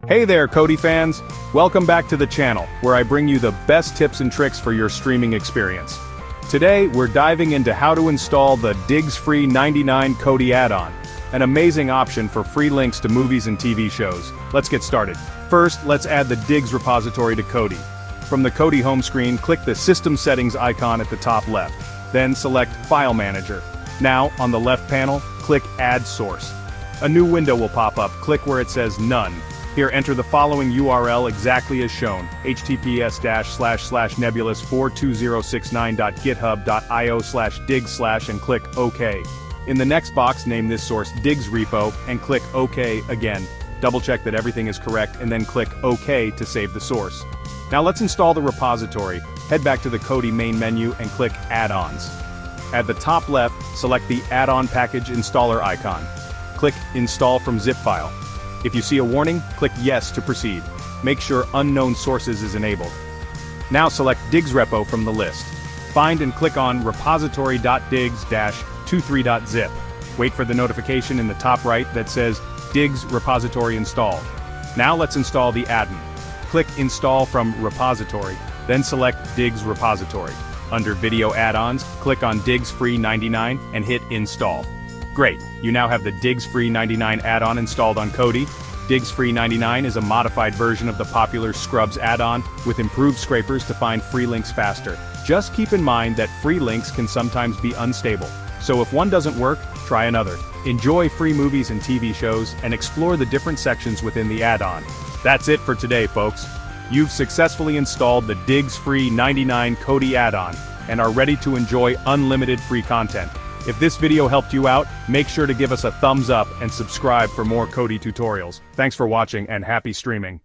Hey there, Kodi fans! Welcome back to the channel, where I bring you the best tips and tricks for your streaming experience. Today, we're diving into how to install the Diggz Free99 Kodi Addon, an amazing option for free links to movies and TV shows. Let's get started. First, let's add the Diggz repository to Kodi. From the Kodi home screen, click the System Settings icon at the top left. Then select File Manager. Now, on the left panel, click Add Source. A new window will pop up. Click where it says None. Here, enter the following URL exactly as shown, https://nebulous42069.github.io/diggs/ and click OK. In the next box, name this source Diggz repo and click OK again. Double check that everything is correct and then click OK to save the source. Now let's install the repository. Head back to the Kodi main menu and click Add-ons. At the top left, select the Add-on Package Installer icon. Click Install from Zip File. If you see a warning, click Yes to proceed. Make sure Unknown Sources is enabled. Now select Diggz repo from the list. Find and click on repository.diggs-23.zip. Wait for the notification in the top right that says Diggz repository installed. Now let's install the addon. Click Install from Repository, then select Diggz repository. Under Video Add-ons, click on Diggz Free99 and hit Install. Great, you now have the Diggz Free99 add-on installed on Kodi. Diggz Free99 is a modified version of the popular Scrubs add-on, with improved scrapers to find free links faster. Just keep in mind that free links can sometimes be unstable, so if one doesn't work, try another. Enjoy free movies and TV shows, and explore the different sections within the add-on. That's it for today, folks. You've successfully installed the Diggz Free99 Kodi add-on, and are ready to enjoy unlimited free content. If this video helped you out, make sure to give us a thumbs up and subscribe for more Kodi tutorials. Thanks for watching and happy streaming.